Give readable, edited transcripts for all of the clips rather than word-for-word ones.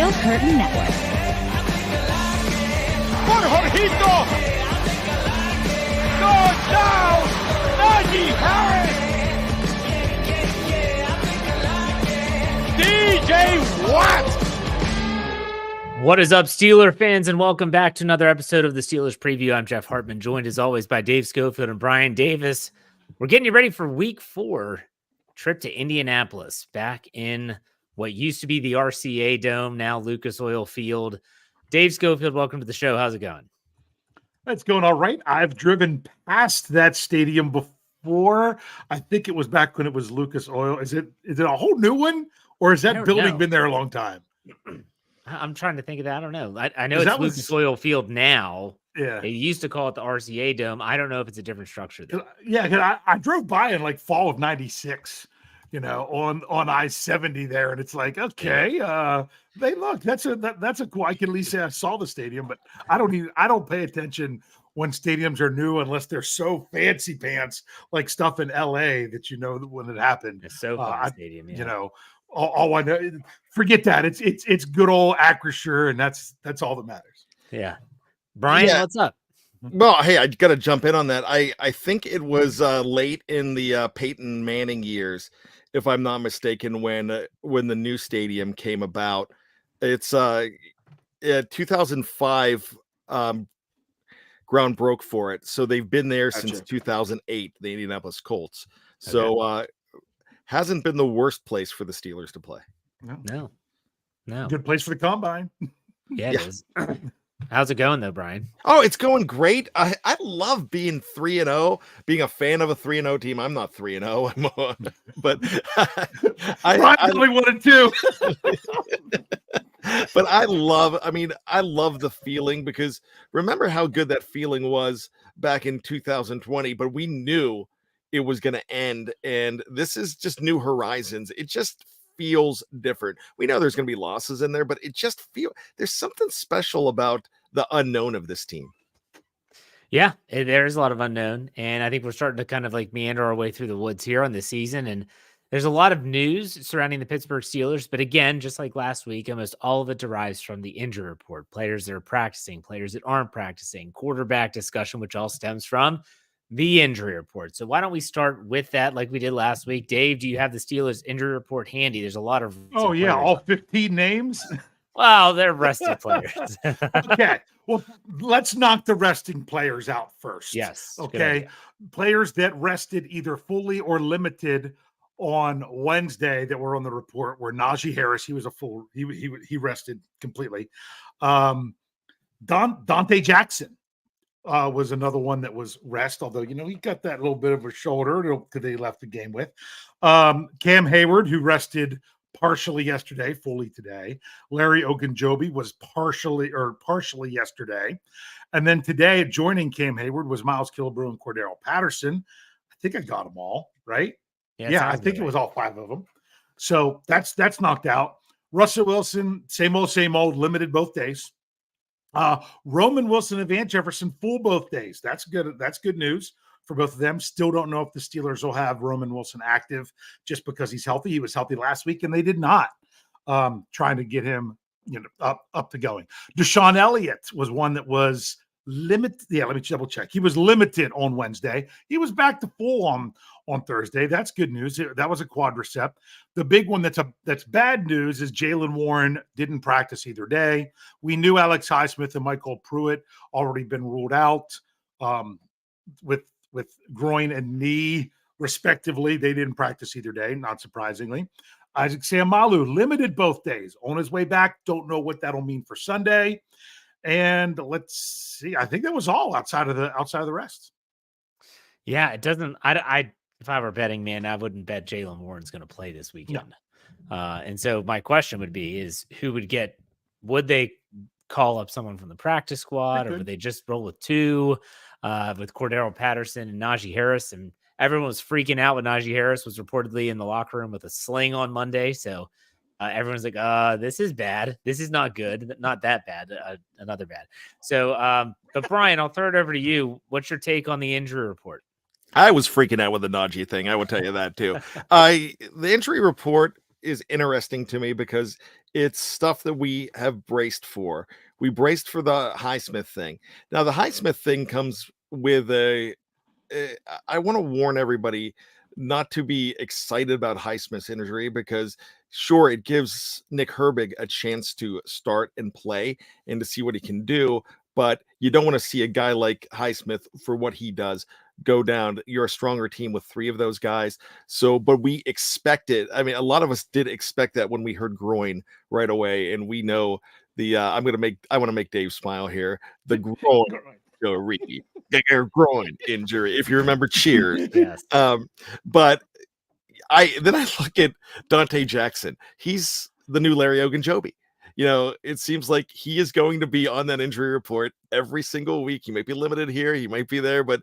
Steel Curtain Network. Por Jorgito! Goes down! Najee Harris! DJ Watt! What is up, Steeler fans, and welcome back to another episode of the Steelers Preview. I'm Jeff Hartman, joined as always by Dave Schofield and Bryan Davis. We're getting you ready for Week 4, trip to Indianapolis, back in what used to be the RCA Dome, now Lucas Oil Field. Dave Schofield, welcome to the show. How's it going? It's going all right. I've driven past that stadium before. I think it was back when it was Lucas Oil. Is it a whole new one, or has that building been there a long time? I'm trying to think of that. I don't know. I know it's Lucas Oil Field now. Yeah. They used to call it the RCA Dome. I don't know if it's a different structure though. Yeah, because I drove by in like fall of '96, on I-70 there, and it's like, okay, that's a cool. I can at least say I saw the stadium, but I don't pay attention when stadiums are new unless they're so fancy pants like stuff in LA that when it happened. It's so fun stadium, yeah. All I know, forget that. It's good old Acrisure, and that's all that matters. Yeah. Bryan, what's up? Well, hey, I got to jump in on that. I think it was late in the Peyton Manning years, if I'm not mistaken, when the new stadium came about. It's 2005 ground broke for it, so they've been there since 2008. The Indianapolis Colts. So hasn't been the worst place for the Steelers to play. No. Good place for the combine. Yeah, it is. How's it going though, Bryan? Oh, it's going great. I love being 3-0, being a fan of a 3-0 team. I'm not 3-0, but I only wanted two. But I love the feeling, because remember how good that feeling was back in 2020, but we knew it was going to end, and this is just new horizons. It just feels different. We know there's going to be losses in there, but it just there's something special about the unknown of this team. Yeah, there is a lot of unknown, and I think we're starting to kind of like meander our way through the woods here on this season, and there's a lot of news surrounding the Pittsburgh Steelers, but again, just like last week, almost all of it derives from the injury report. Players that are practicing, players that aren't practicing, quarterback discussion, which all stems from the injury report. So why don't we start with that like we did last week? Dave, do you have the Steelers injury report handy? There's a lot of all 15 names. Wow, they're rested players. Okay, well, let's knock the resting players out first. Yes. Okay, players that rested either fully or limited on Wednesday that were on the report were Najee Harris. He was he rested completely. Dante Jackson was another one that was rest, although he got that little bit of a shoulder that they left the game with. Cam Hayward, who rested partially yesterday, fully today. Larry Ogunjobi was partially yesterday, and then today joining Cam Hayward was Miles Killebrew and Cordero Patterson. I think I got them all right. Yeah, I think it was all 5 of them. So that's knocked out. Russell Wilson, same old, limited both days. Roman Wilson and Van Jefferson full both days. That's good. That's good news for both of them. Still don't know if the Steelers will have Roman Wilson active just because he's healthy. He was healthy last week, and they did not. Trying to get him, up to going. Deshaun Elliott was one that was limited. Yeah, let me double check. He was limited on Wednesday. He was back to full on Thursday. That's good news. That was a quadricep. The big one that's bad news is Jaylen Warren didn't practice either day. We knew Alex Highsmith and Michael Pruitt already been ruled out with groin and knee respectively. They didn't practice either day, not surprisingly. Isaac Seumalo limited both days. On his way back, don't know what that'll mean for Sunday. And let's see. I think that was all outside of the rest. Yeah, it doesn't. If I were betting, man, I wouldn't bet Jaylen Warren's going to play this weekend. No. And so my question would be: would they call up someone from the practice squad, or would they just roll with 2 with Cordero Patterson and Najee Harris? And everyone was freaking out when Najee Harris was reportedly in the locker room with a sling on Monday. So everyone's like, this is bad. This is not good. Not that bad. Another bad. So, but Bryan, I'll throw it over to you. What's your take on the injury report? I was freaking out with the Najee thing. I will tell you that too. The injury report is interesting to me because It's stuff that we have braced for. We braced for the Highsmith thing. Now, the Highsmith thing comes with I want to warn everybody not to be excited about Highsmith's injury because, sure, it gives Nick Herbig a chance to start and play and to see what he can do. But you don't want to see a guy like Highsmith for what he does go down. You're a stronger team with 3 of those guys. So, but we expected, I mean, a lot of us did expect that when we heard groin right away. And we know I want to make Dave smile here. The groin groin injury. If you remember Cheers. Yes. But I look at Dante Jackson. He's the new Larry Ogunjobi. It seems like he is going to be on that injury report every single week. He might be limited here, he might be there, but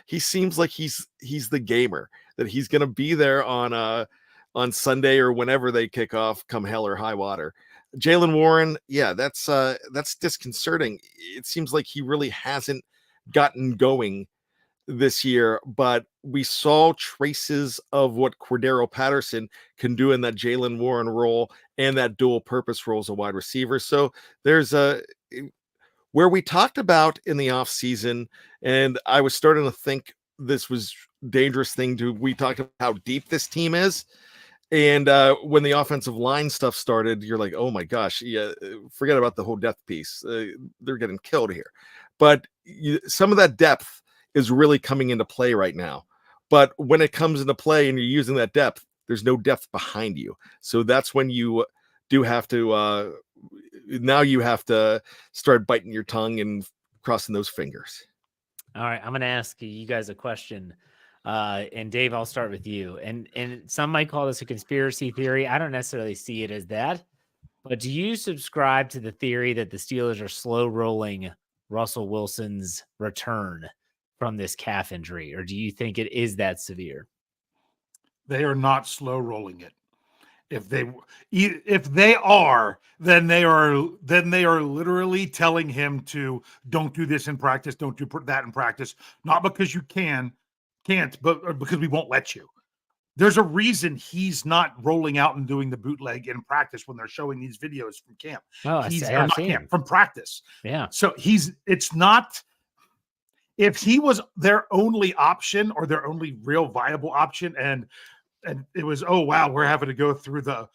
he seems like he's the gamer, that he's going to be there on Sunday or whenever they kick off, come hell or high water. Jaylen Warren, yeah, that's disconcerting. It seems like he really hasn't gotten going this year, but we saw traces of what Cordero Patterson can do in that Jaylen Warren role and that dual purpose role as a wide receiver. So there's where we talked about in the offseason, and I was starting to think this was dangerous thing we talked about how deep this team is. And when the offensive line stuff started, you're like, oh my gosh, yeah, forget about the whole depth piece. They're getting killed here. But some of that depth is really coming into play right now. But when it comes into play and you're using that depth, there's no depth behind you. So that's when you do have to, now you have to start biting your tongue and crossing those fingers. All right. I'm going to ask you guys a question. And Dave, I'll start with you. And some might call this a conspiracy theory. I don't necessarily see it as that. But do you subscribe to the theory that the Steelers are slow rolling Russell Wilson's return from this calf injury, or do you think it is that severe? They are not slow rolling it. If they are, then they are literally telling him to don't do this in practice, don't do that in practice, not because you can't, but because we won't let you. There's a reason he's not rolling out and doing the bootleg in practice when they're showing these videos from camp. From practice. Yeah. So it's not. If he was their only option or their only real viable option, and it was, oh wow, we're having to go through an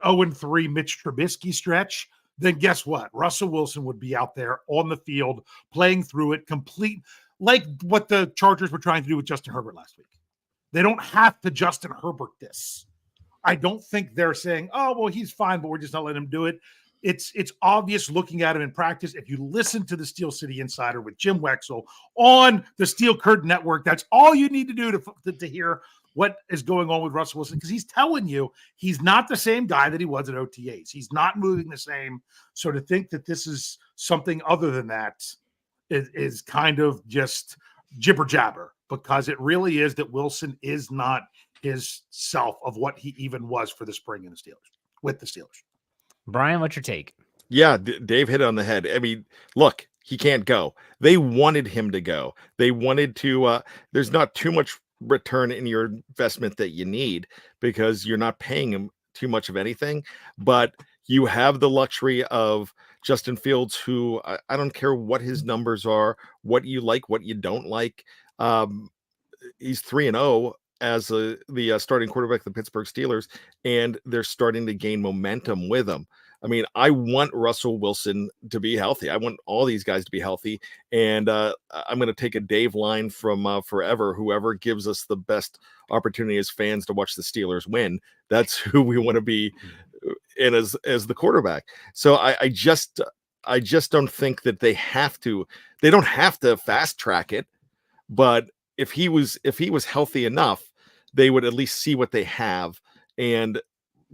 0-3 Mitch Trubisky stretch, then guess what? Russell Wilson would be out there on the field playing through it, complete like what the Chargers were trying to do with Justin Herbert last week. They don't have to Justin Herbert this. I don't think they're saying, oh well, he's fine, but we're just not letting him do it. It's obvious looking at him in practice. If you listen to the Steel City Insider with Jim Wexell on the Steel Curtain Network, that's all you need to do to hear what is going on with Russell Wilson, because he's telling you he's not the same guy that he was at OTAs. He's not moving the same. So to think that this is something other than that is kind of just jibber jabber, because it really is that Wilson is not his self of what he even was for the spring in the Steelers with the Steelers. Brian, what's your take? Yeah, Dave hit it on the head. I mean, look, he can't go. They wanted him to go. They wanted to, there's not too much return in your investment that you need because you're not paying him too much of anything, but you have the luxury of Justin Fields, who I don't care what his numbers are, what you like, what you don't like. He's 3-0 as the starting quarterback of the Pittsburgh Steelers, and they're starting to gain momentum with him. I mean, I want Russell Wilson to be healthy. I want all these guys to be healthy. And I'm going to take a Dave line from forever. Whoever gives us the best opportunity as fans to watch the Steelers win, that's who we want to be in as the quarterback. So I just don't think that they don't have to fast track it. But if he was healthy enough, they would at least see what they have and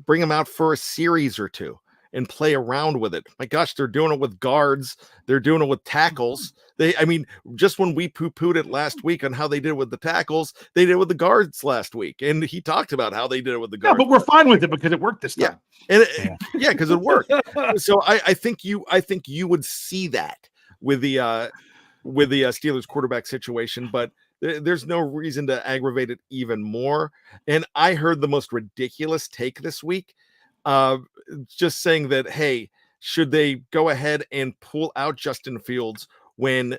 bring him out for a series or two and play around with it. My gosh, they're doing it with guards. They're doing it with tackles. Just when we poo-pooed it last week on how they did it with the tackles, they did it with the guards last week. And he taled about how they did it with the guards. Yeah, but we're fine with it because it worked this time. Yeah. Because it worked. So I think you would see that with the Steelers quarterback situation, but there's no reason to aggravate it even more. And I heard the most ridiculous take this week. just saying that, hey, should they go ahead and pull out Justin Fields when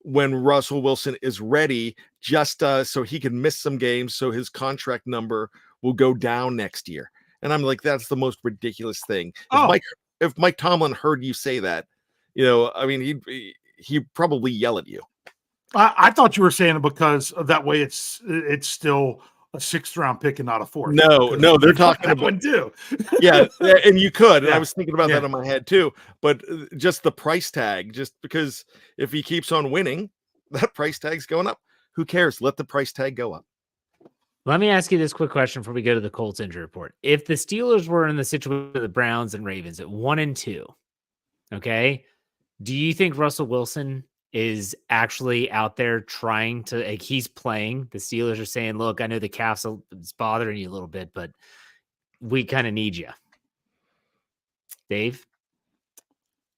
Russell Wilson is ready, just so he can miss some games, so his contract number will go down next year? And I'm like, that's the most ridiculous thing. If Mike Tomlin heard you say that, I mean, he'd probably yell at you. I thought you were saying it because of that way it's still a 6th round pick and not a 4th. No, they're talking about one too. yeah, and you could. And Yeah. I was thinking about that in my head too. But just the price tag, just because if he keeps on winning, that price tag's going up. Who cares? Let the price tag go up. Let me ask you this quick question before we go to the Colts injury report. If the Steelers were in the situation of the Browns and Ravens at 1-2, okay, do you think Russell Wilson is actually out there trying to, like, he's playing? The Steelers are saying, look, I know the calf's is bothering you a little bit, but we kind of need you. Dave?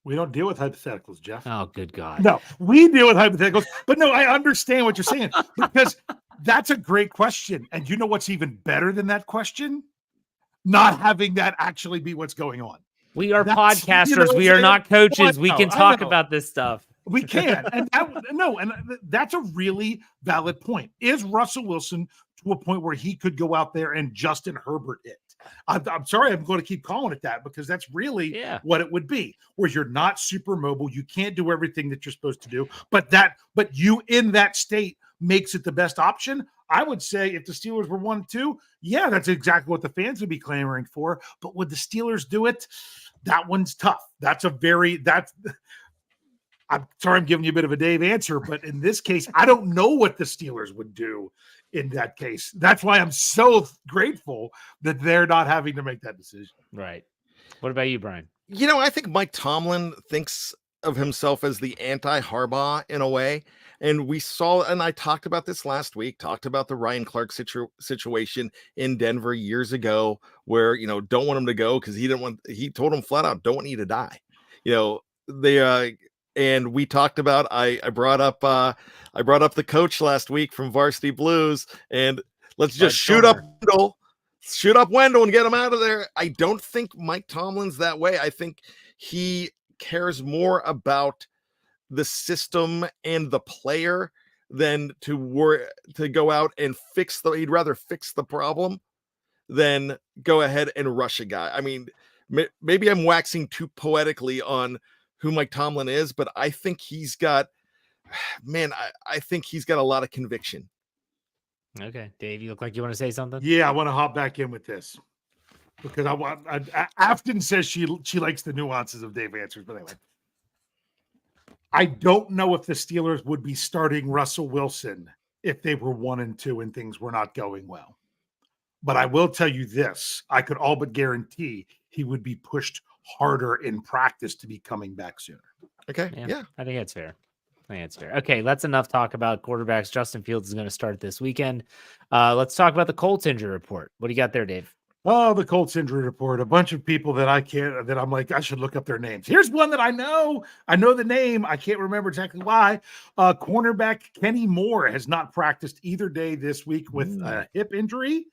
We don't deal with hypotheticals, Jeff. Oh, good God. No, we deal with hypotheticals. But no, I understand what you're saying, because that's a great question. And you know what's even better than that question? Not having that actually be what's going on. We are podcasters. We are not coaches. We can talk about this stuff. We can. And that's a really valid point. Is Russell Wilson to a point where he could go out there and Justin Herbert it? I'm sorry, I'm going to keep calling it that, because that's really what it would be, where you're not super mobile. You can't do everything that you're supposed to do, but you in that state makes it the best option. I would say if the Steelers were 1-2, yeah, that's exactly what the fans would be clamoring for. But would the Steelers do it? That one's tough. I'm sorry, I'm giving you a bit of a Dave answer, but in this case, I don't know what the Steelers would do in that case. That's why I'm so grateful that they're not having to make that decision. Right. What about you, Brian? I think Mike Tomlin thinks of himself as the anti-Harbaugh in a way. And we saw, and I talked about this last week, talked about the Ryan Clark situation in Denver years ago, where, don't want him to go because he told him flat out, don't want you to die. And we talked about, I brought up the coach last week from Varsity Blues, and let's just shoot up Wendell and get him out of there. I don't think Mike Tomlin's that way. I think he cares more about the system and the player than to go out and he'd rather fix the problem than go ahead and rush a guy. I mean, maybe I'm waxing too poetically on who Mike Tomlin is, but I think he's got a lot of conviction. Okay. Dave, you look like you want to say something? Yeah, I want to hop back in with this, because Afton says she likes the nuances of Dave answers, but anyway. I don't know if the Steelers would be starting Russell Wilson if they were 1-2 and things were not going well. But I will tell you this, I could all but guarantee he would be pushed harder in practice to be coming back sooner. Okay. Yeah. I think that's fair. Okay, that's enough talk about quarterbacks. Justin Fields is going to start this weekend. Let's talk about the Colts injury report. What do you got there, Dave? Oh, the Colts injury report. A bunch of people that I'm like, I should look up their names. Here's one that I know. I know the name. I can't remember exactly why. Cornerback Kenny Moore has not practiced either day this week with a hip injury.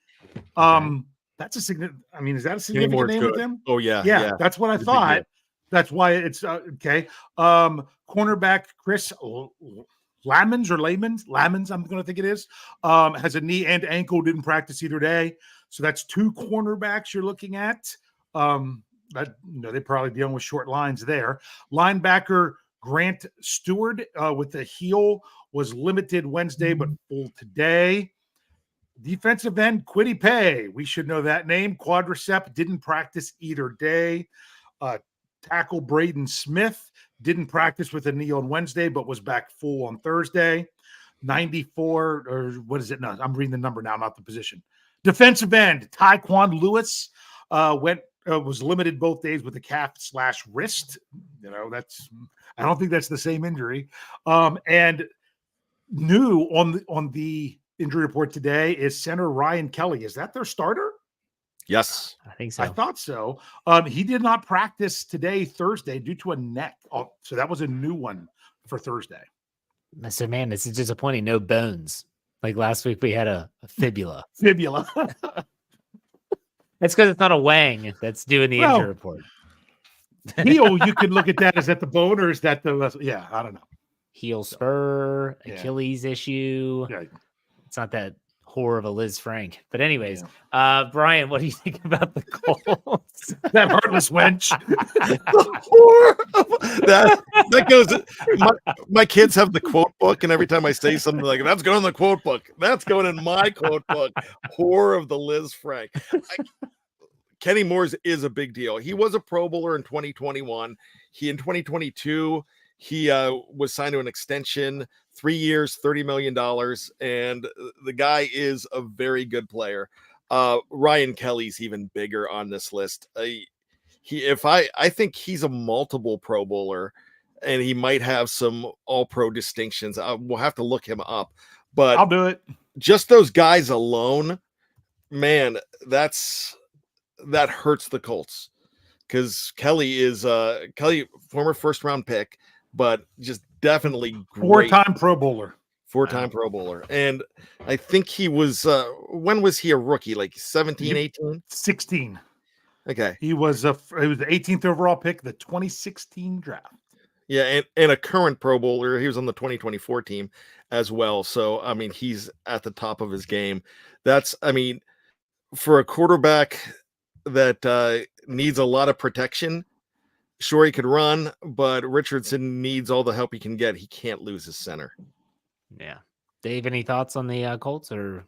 That's a significant. I mean, is that a significant name with him? Oh yeah. That's what I thought. That's why it's okay. Cornerback Chris Lamons, I'm going to think it is, has a knee and ankle, didn't practice either day. So that's 2 cornerbacks you're looking at. They're probably dealing with short lines there. Linebacker Grant Stewart with the heel was limited Wednesday, but full today. Defensive end Kwity Paye, we should know that name. Quadricep, didn't practice either day. Tackle Braden Smith didn't practice with a knee on Wednesday, but was back full on Thursday. 94, or what is it? No, I'm reading the number now, not the position. Defensive end Tyquan Lewis was limited both days with a calf/wrist. I don't think that's the same injury. And new on the injury report today is center Ryan Kelly. Is that their starter? Yes, I think so. I thought so. He did not practice today, Thursday, due to a neck. So that was a new one for Thursday. So, man, this is disappointing. No bones. Like last week, we had a fibula. That's because it's not a Wang that's doing the Well, injury report. Heel, you could look at that. Is that the bone or is that the? Yeah, I don't know. Heel spur, Yeah. Achilles issue. Yeah. It's not that whore of a Liz Frank. But anyways, Brian, what do you think about the Colts? That heartless wench. that goes. My kids have the quote book, and every time I say something like that's going in the quote book, that's going in my quote book. Whore of the Liz Frank. Kenny Moore's is a big deal. He was a Pro Bowler in 2021. In 2022, he was signed to an extension, 3 years, $30 million, and the guy is a very good player. Ryan Kelly's even bigger on this list. I think he's a multiple Pro Bowler, and he might have some All-Pro distinctions. We'll have to look him up, but I'll do it. Just those guys alone, man, that hurts the Colts because Kelly is former first round pick, but just definitely great. Four-time Pro Bowler. Four-time Pro Bowler. And I think he was when was he a rookie? Like 17, 18? 16. Okay. He was the 18th overall pick, the 2016 draft. Yeah, and a current Pro Bowler. He was on the 2024 team as well. So I mean, he's at the top of his game. For a quarterback that needs a lot of protection. Sure, he could run, but Richardson needs all the help he can get. He can't lose his center. Yeah. Dave, any thoughts on the Colts? Or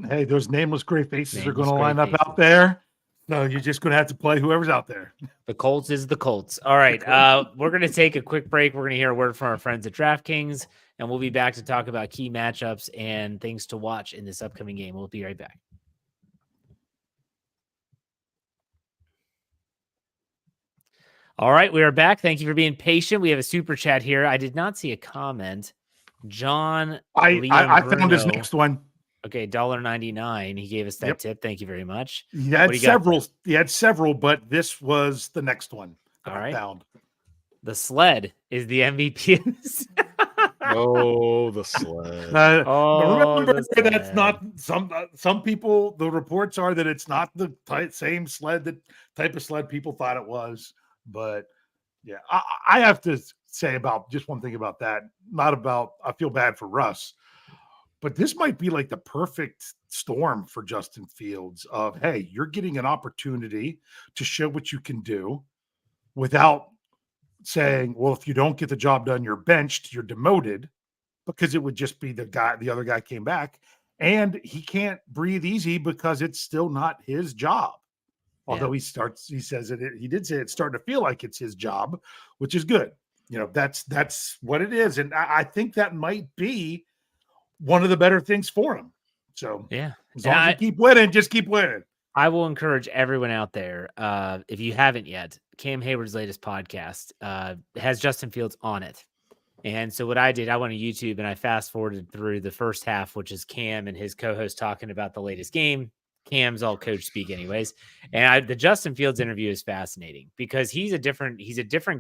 hey, those nameless gray faces are going to line up out there. No, you're just going to have to play whoever's out there. The Colts is the Colts. All right. We're going to take a quick break. We're going to hear a word from our friends at DraftKings, and we'll be back to talk about key matchups and things to watch in this upcoming game. We'll be right back. All right, we are back. Thank you for being patient. We have a super chat here. I did not see a comment. John, I found his next one. Okay, $1.99. He gave us that tip. Thank you very much. He had several, but this was the next one. All right. Found. The sled is the MVP. Oh, the sled. Remember, that's not some people. The reports are that it's not the same sled, the type of sled people thought it was. But yeah, I have to say about just one thing about that. I feel bad for Russ, but this might be like the perfect storm for Justin Fields. Of hey, you're getting an opportunity to show what you can do without saying, well, if you don't get the job done, you're benched, you're demoted, because it would just be the other guy came back, and he can't breathe easy because it's still not his job. Although he says it, he did say it's starting to feel like it's his job, which is good. That's what it is. And I think that might be one of the better things for him. So as long as you keep winning, just keep winning. I will encourage everyone out there, if you haven't yet, Cam Hayward's latest podcast has Justin Fields on it. And so what I did, I went to YouTube and I fast forwarded through the first half, which is Cam and his co-host talking about the latest game. Cam's all coach speak anyways. And the Justin Fields interview is fascinating because he's a different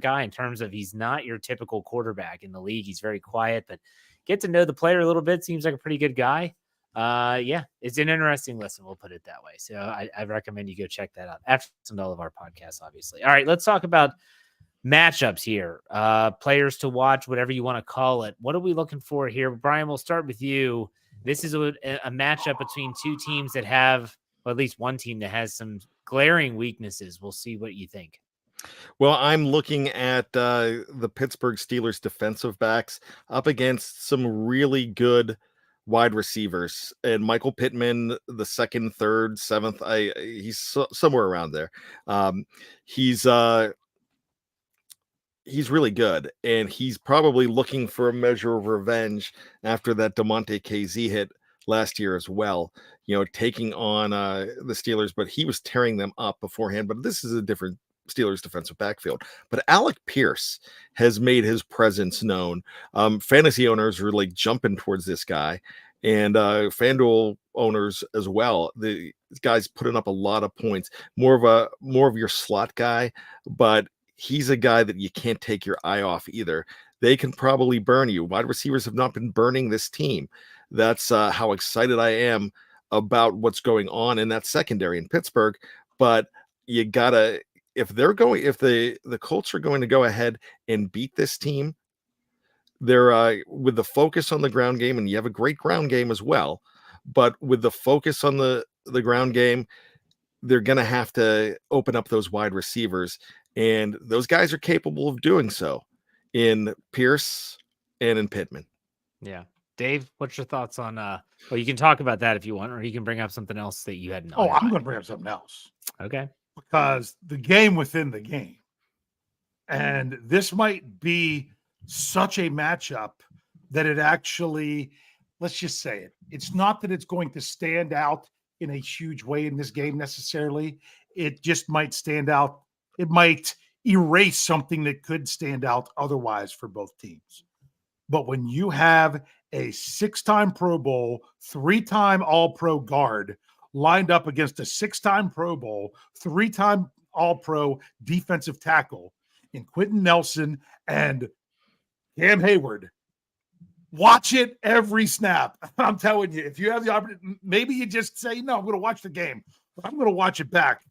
guy in terms of he's not your typical quarterback in the league. He's very quiet, but get to know the player a little bit. Seems like a pretty good guy. It's an interesting listen. We'll put it that way. So I recommend you go check that out after some all of our podcasts, obviously. All right, let's talk about matchups here. Players to watch, whatever you want to call it. What are we looking for here? Brian, we'll start with you. This is a matchup between two teams that have, or at least one team that has some glaring weaknesses. We'll see what you think. Well, I'm looking at the Pittsburgh Steelers defensive backs up against some really good wide receivers, and Michael Pittman, the second, third, seventh, he's somewhere around there. He's really good, and he's probably looking for a measure of revenge after that DeMonte KZ hit last year as well, taking on the Steelers, but he was tearing them up beforehand. But this is a different Steelers defensive backfield. But Alec Pierce has made his presence known. Fantasy owners are like jumping towards this guy, and FanDuel owners as well. This guy's putting up a lot of points, more of your slot guy, but he's a guy that you can't take your eye off either. They can probably burn you. Wide receivers have not been burning this team. That's how excited I am about what's going on in that secondary in Pittsburgh, but you gotta, if the Colts are going to go ahead and beat this team, they're with the focus on the ground game, and you have a great ground game as well, but with the focus on the ground game, they're going to have to open up those wide receivers, and those guys are capable of doing so in Pierce and in Pittman. Yeah. Dave, what's your thoughts on well, you can talk about that if you want, or you can bring up something else that you hadn't. Oh, I'm going to bring up something else. Okay. Because the game within the game. And this might be such a matchup that it actually, let's just say it. It's not that it's going to stand out in a huge way in this game necessarily. It just might stand out. It might erase something that could stand out otherwise for both teams. But when you have a 6-time Pro Bowl, 3-time All-Pro guard lined up against a 6-time Pro Bowl, 3-time All-Pro defensive tackle in Quentin Nelson and Cam Hayward, watch it every snap. I'm telling you, if you have the opportunity, maybe you just say, no, I'm going to watch the game, but I'm going to watch it back,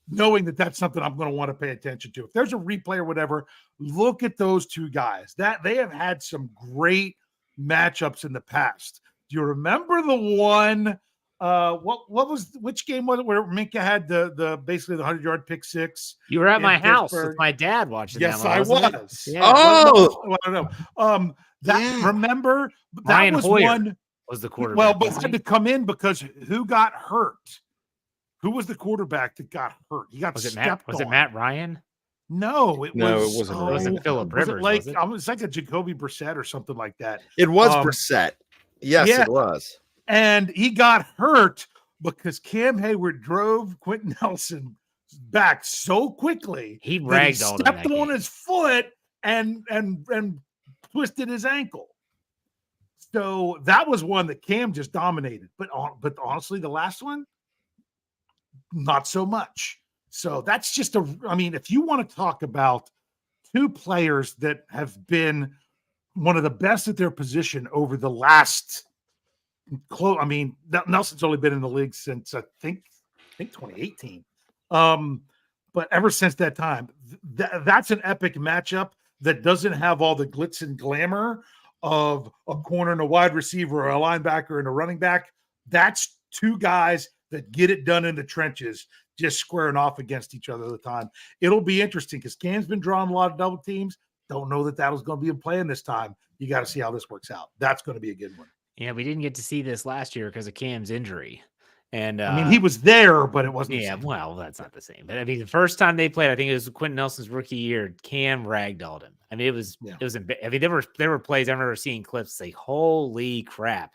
knowing that that's something I'm going to want to pay attention to. If there's a replay or whatever, look at those two guys. That they have had some great matchups in the past. Do you remember the one? Which game was it where Minka had the basically the 100-yard pick six? You were at my house Pittsburgh? with my dad watching. Yes, that one, I wasn't was. it? Yeah. Oh, I don't know. Remember that Ryan was Hoyer one. was the quarterback. Well, but wasn't had he? to come in because who got hurt? Who was the quarterback that got hurt? He got was it stepped Matt? Was on. it Matt Ryan? No, it wasn't It wasn't Phillip Was Rivers, it like was it? it's like a Jacoby Brissett or something like that. it was Um, Brissett. Yes, yeah. it was. And he got hurt because Cam Hayward drove Quentin Nelson back so quickly He that ragdolled him stepped that on game. his foot and twisted his ankle. So that was one that Cam just dominated. But honestly, the last one, not so much. So that's just if you want to talk about two players that have been one of the best at their position over the last Nelson's only been in the league since I think 2018. But ever since that time, that's an epic matchup that doesn't have all the glitz and glamour of a corner and a wide receiver or a linebacker and a running back. That's two guys that get it done in the trenches, just squaring off against each other all the time. It'll be interesting because Cam's been drawing a lot of double teams. Don't know that was going to be a play in this time. You got to see how this works out. That's going to be a good one. Yeah, we didn't get to see this last year because of Cam's injury. And he was there, but it wasn't. Yeah, well, that's not the same. But the first time they played, I think it was Quentin Nelson's rookie year. Cam ragdolled him. It was. There were plays I remember seeing clips say, "Holy crap!"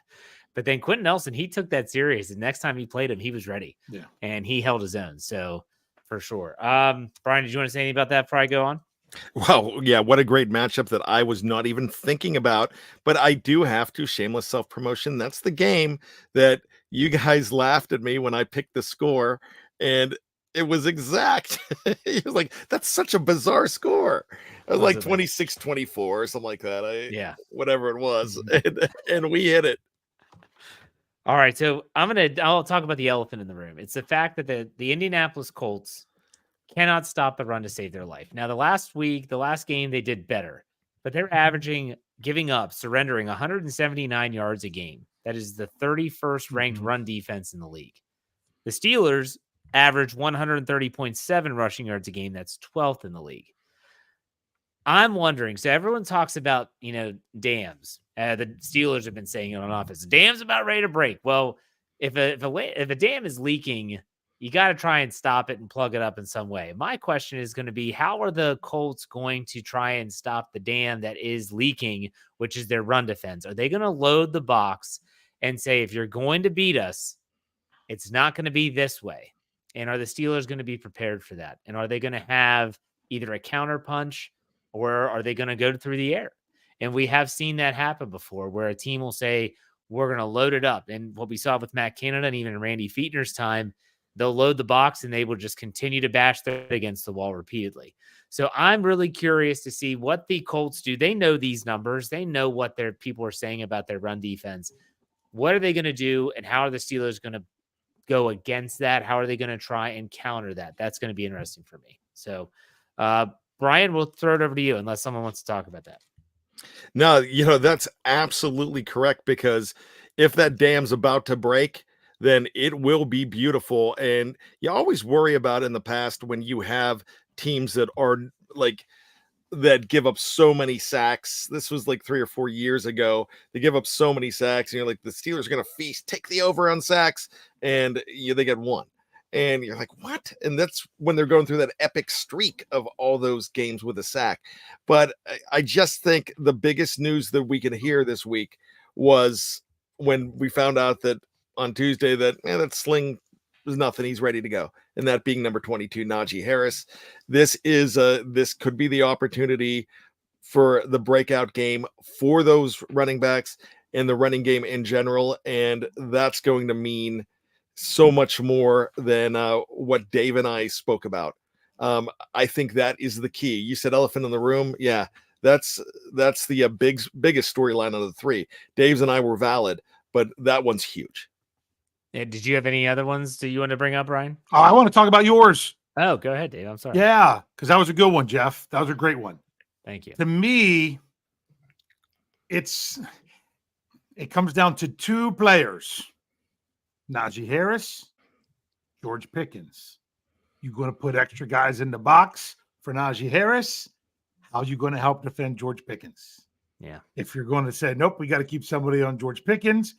But then Quentin Nelson, he took that serious. The next time he played him, he was ready. Yeah, and he held his own. So for sure. Brian, did you want to say anything about that before I go on? Well, yeah, what a great matchup that I was not even thinking about, but I do have to, shameless self-promotion. That's the game that you guys laughed at me when I picked the score, and it was exact. He was like, that's such a bizarre score. It was like 26-24 or something like that. Whatever it was. And we hit it. All right. So I'll talk about the elephant in the room. It's the fact that the Indianapolis Colts cannot stop the run to save their life. Now, the last game, they did better, but they're surrendering 179 yards a game. That is the 31st ranked run defense in the league. The Steelers average 130.7 rushing yards a game. That's 12th in the league. I'm wondering, so everyone talks about, dams. The Steelers have been saying it on offense. Dam's about ready to break. Well, if a dam is leaking, you got to try and stop it and plug it up in some way. My question is going to be, how are the Colts going to try and stop the dam that is leaking, which is their run defense? Are they going to load the box and say, if you're going to beat us, it's not going to be this way? And are the Steelers going to be prepared for that? And are they going to have either a counter punch or are they going to go through the air? And we have seen that happen before where a team will say, we're going to load it up. And what we saw with Matt Canada and even in Randy Fichtner's time, they'll load the box and they will just continue to bash that against the wall repeatedly. So I'm really curious to see what the Colts do. They know these numbers. They know what their people are saying about their run defense. What are they going to do? And how are the Steelers going to go against that? How are they going to try and counter that? That's going to be interesting for me. So, Brian, we'll throw it over to you unless someone wants to talk about that. No, that's absolutely correct, because if that dam's about to break, then it will be beautiful. And you always worry about in the past when you have teams that are like that give up so many sacks. This was like 3 or 4 years ago. They give up so many sacks, and you're like, the Steelers are going to feast, take the over on sacks, and they get one. And you're like, what? And that's when they're going through that epic streak of all those games with a sack. But I just think the biggest news that we can hear this week was when we found out that on Tuesday that sling was nothing. He's ready to go. And that being number 22, Najee Harris. This could be the opportunity for the breakout game for those running backs and the running game in general. And that's going to mean so much more than what Dave and I spoke about. I think that is the key. You said elephant in the room. Yeah, that's the biggest storyline of the three. Dave's and I were valid, but that one's huge. Yeah, did you have any other ones that you want to bring up, Ryan? Oh, I want to talk about yours. Oh, go ahead, Dave. I'm sorry. Yeah, because that was a good one, Jeff. That was a great one. Thank you. To me, it comes down to 2 players. Najee Harris, George Pickens. You going to put extra guys in the box for Najee Harris? How are you going to help defend George Pickens? Yeah. If you're going to say, nope, we got to keep somebody on George Pickens,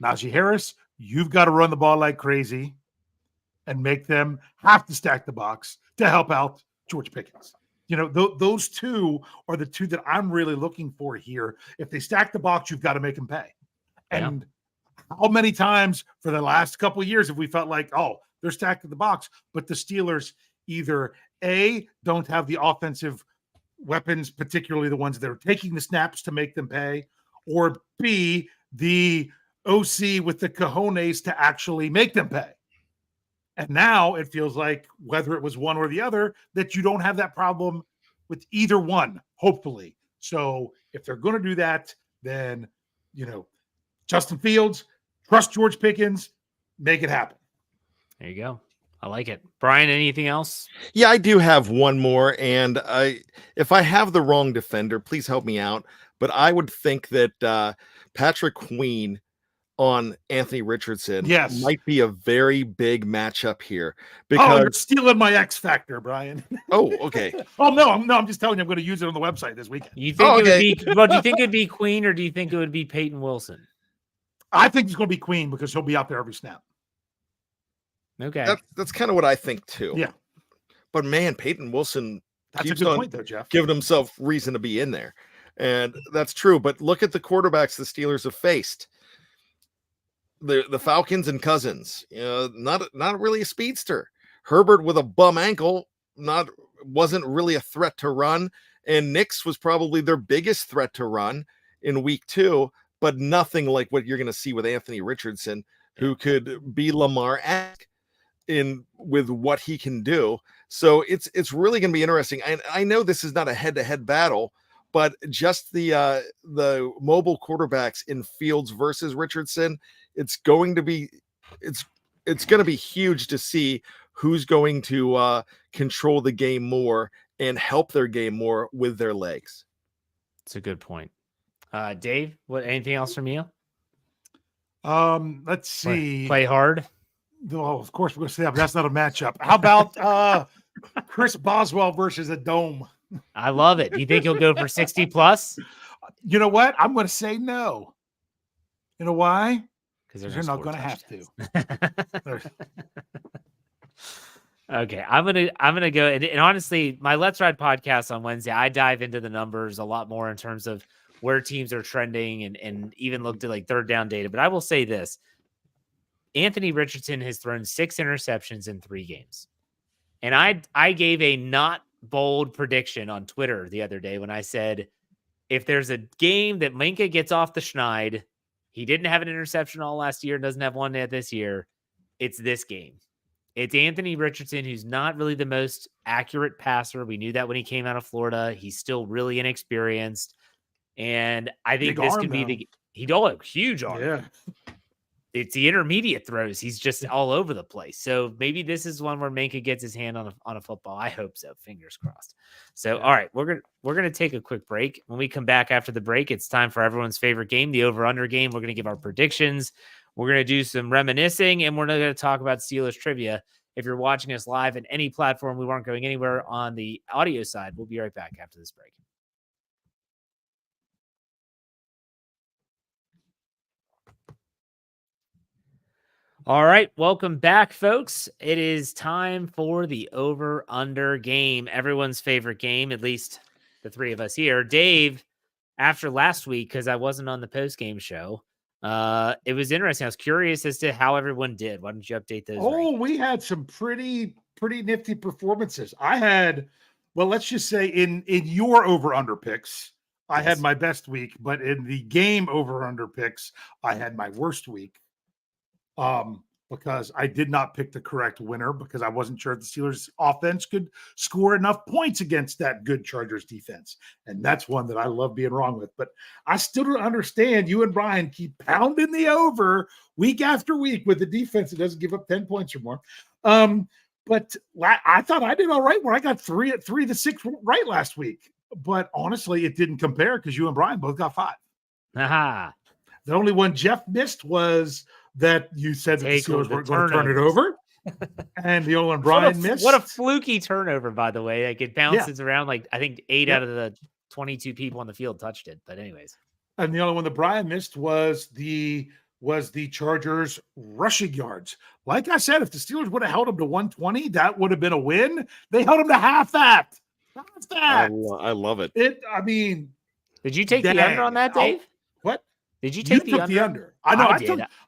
Najee Harris, you've got to run the ball like crazy and make them have to stack the box to help out George Pickens. Those 2 are the 2 that I'm really looking for here. If they stack the box, you've got to make them pay. And how many times for the last couple of years have we felt like, oh, they're stacked in the box, but the Steelers either A, don't have the offensive weapons, particularly the ones that are taking the snaps to make them pay, or B, the OC with the cojones to actually make them pay. And now it feels like, whether it was one or the other, that you don't have that problem with either one, hopefully. So if they're going to do that, then, Justin Fields, trust George Pickens, make it happen. There you go. I like it. Brian, anything else? Yeah, I do have one more. And if I have the wrong defender, please help me out. But I would think that Patrick Queen on Anthony Richardson might be a very big matchup here. Because you're stealing my X factor, Brian. Oh, okay. I'm just telling you, I'm going to use it on the website this weekend. You think it would be? Well, do you think it would be Queen, or do you think it would be Peyton Wilson? I think it's going to be Queen, because he'll be out there every snap. Okay, that's kind of what I think too. Yeah, but man, Peyton Wilson that's a good point there, Jeff. Giving himself reason to be in there, and that's true. But look at the quarterbacks the Steelers have faced. The Falcons and Cousins, not really a speedster. Herbert with a bum ankle, wasn't really a threat to run, and Nix was probably their biggest threat to run in week 2, but nothing like what you're going to see with Anthony Richardson, who could be Lamar-esque with what he can do. So it's really going to be interesting. I know this is not a head-to-head battle, but just the mobile quarterbacks in Fields versus Richardson, it's going to be huge to see who's going to control the game more and help their game more with their legs. That's a good point. Dave, anything else from you? Let's see. Play hard. Oh, of course we're going to say that, but that's not a matchup. How about Chris Boswell versus a dome? I love it. Do you think he'll go for 60 plus? You know what? I'm going to say no. You know why? Because you're not going to have to. Okay, I'm gonna go and honestly, my Let's Ride podcast on Wednesday, I dive into the numbers a lot more in terms of where teams are trending and even looked at like third down data. But I will say this: Anthony Richardson has thrown 6 interceptions in 3 games, and I gave a not bold prediction on Twitter the other day when I said, if there's a game that Minka gets off the schneid, he didn't have an interception all last year, doesn't have one yet this year, it's this game. It's Anthony Richardson, who's not really the most accurate passer. We knew that when he came out of Florida. He's still really inexperienced. And I think this could be he does a huge arm. Yeah. it's the intermediate throws. He's just all over the place. So maybe this is one where Minka gets his hand on a football. I hope so. Fingers crossed. So, all right, we're gonna take a quick break. When we come back after the break, it's time for everyone's favorite game, the over/under game. We're gonna give our predictions. We're gonna do some reminiscing, and we're gonna talk about Steelers trivia. If you're watching us live in any platform, we weren't going anywhere on the audio side. We'll be right back after this break. All right, welcome back, folks. It is time for the over/under game, everyone's favorite game, at least the three of us here. Dave, after last week, because I wasn't on the post-game show, it was interesting. I was curious as to how everyone did. Why don't you update those? We had some pretty nifty performances. I had, well, let's just say in your over/under picks, I had my best week, but in the game over/under picks, I had my worst week. Because I did not pick the correct winner because I wasn't sure the Steelers offense could score enough points against that good Chargers defense. And that's one that I love being wrong with. But I still don't understand. You and Brian keep pounding the over week after week with the defense that doesn't give up 10 points or more. But I thought I did all right where I got 3 of the 6 right last week. But honestly, it didn't compare because you and Brian both got 5. Aha. The only one Jeff missed was that you said that the Steelers weren't going to turn it over. And the only one Brian missed. What a fluky turnover, by the way. Like it bounces around like I think 8 out of the 22 people on the field touched it. But anyways. And the only one that Brian missed was the Chargers rushing yards. Like I said, if the Steelers would have held them to 120, that would have been a win. They held them to half that. Half that. I love it. Did you take the under on that, Dave? What? Did you take the under? I know.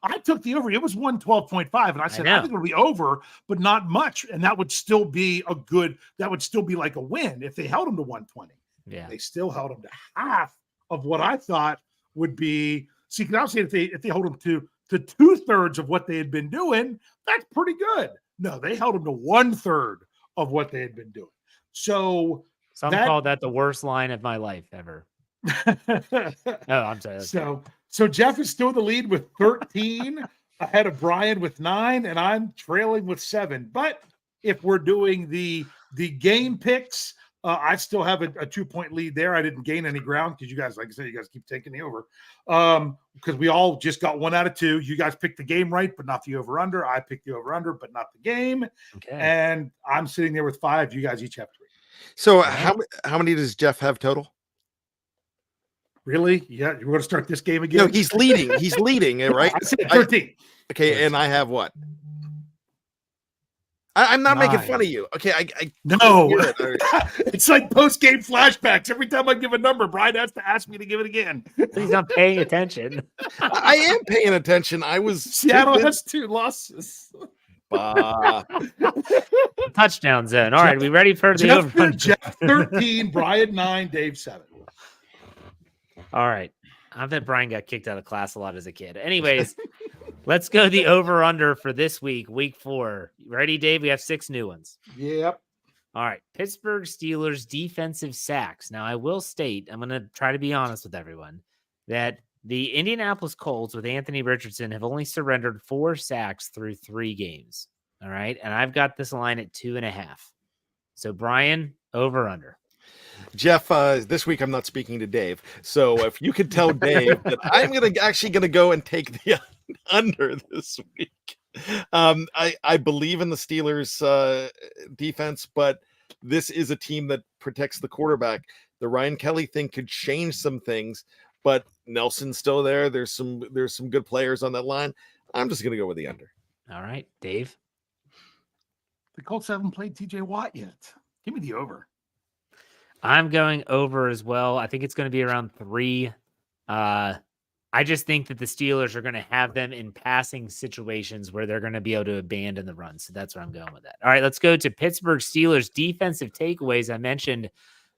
I took the over. It was 112.5, and I said I think it'll be over, but not much. And that would still be like a win if they held them to 120. Yeah, they still held them to half of what I thought would be. See, because obviously if they hold them to 2/3 of what they had been doing, that's pretty good. No, they held them to 1/3 of what they had been doing. So some called that the worst line of my life ever. I'm sorry. So Jeff is still in the lead with 13, ahead of Brian with 9, and I'm trailing with 7. But if we're doing the game picks, I still have a 2-point lead there. I didn't gain any ground because you guys, like I said, you guys keep taking the over. Because we all just got 1 out of 2. You guys picked the game right, but not the over/under. I picked the over/under, but not the game. Okay. And I'm sitting there with 5. You guys each have 3. So how many does Jeff have total? Really? Yeah, you're going to start this game again? No, he's leading. He's leading, right? I said 13. Okay, and I have what? I'm not 9. Making fun of you. Okay, I no. It's like post-game flashbacks. Every time I give a number, Brian has to ask me to give it again. He's not paying attention. I am paying attention. Seattle has 2 losses. Touchdown zone. All right, we ready for the over? Jeff 13, Brian 9, Dave 7. All right. I bet Brian got kicked out of class a lot as a kid. Anyways, let's go the over/under for this week, week 4. Ready, Dave? We have 6 new ones. Yep. All right. Pittsburgh Steelers defensive sacks. Now, I will state, I'm going to try to be honest with everyone, that the Indianapolis Colts with Anthony Richardson have only surrendered 4 sacks through 3 games. All right. And I've got this line at 2.5. So, Brian, over/under. Jeff, this week I'm not speaking to Dave. So if you could tell Dave that I'm actually going to go and take the under this week. I believe in the Steelers defense, but this is a team that protects the quarterback. The Ryan Kelly thing could change some things, but Nelson's still there. There's some good players on that line. I'm just going to go with the under. All right, Dave. The Colts haven't played TJ Watt yet. Give me the over. I'm going over as well. I think it's going to be around 3. I just think that the Steelers are going to have them in passing situations where they're going to be able to abandon the run. So that's where I'm going with that. All right, let's go to Pittsburgh Steelers defensive takeaways. I mentioned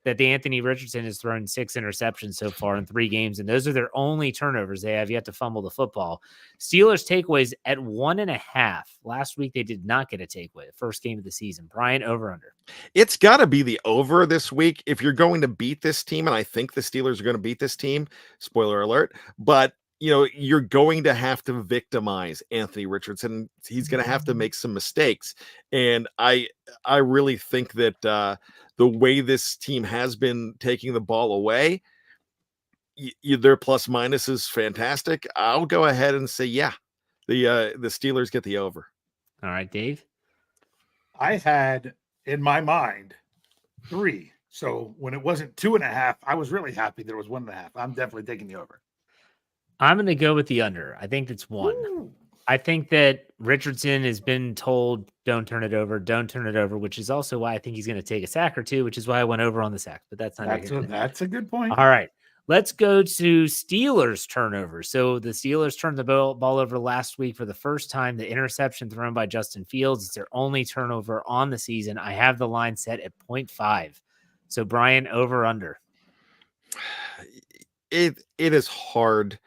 that the Anthony Richardson has thrown 6 interceptions so far in 3 games, and those are their only turnovers. They have yet to fumble the football. Steelers takeaways at 1.5. Last week, they did not get a takeaway. First game of the season. Brian, over under. It's got to be the over this week if you're going to beat this team, and I think the Steelers are going to beat this team. Spoiler alert. But you're going to have to victimize Anthony Richardson. He's going to have to make some mistakes. And I really think that the way this team has been taking the ball away, their plus minus is fantastic. I'll go ahead and say, yeah, the Steelers get the over. All right, Dave. I had in my mind 3. So when it wasn't 2.5, I was really happy there was 1.5. I'm definitely taking the over. I'm going to go with the under. I think it's 1. Ooh. I think that Richardson has been told, don't turn it over, which is also why I think he's going to take a sack or 2, which is why I went over on the sack. But that's a good point. All right. Let's go to Steelers turnovers. So the Steelers turned the ball over last week for the first time. The interception thrown by Justin Fields. It's their only turnover on the season. I have the line set at 0.5. So Brian, over under. It is hard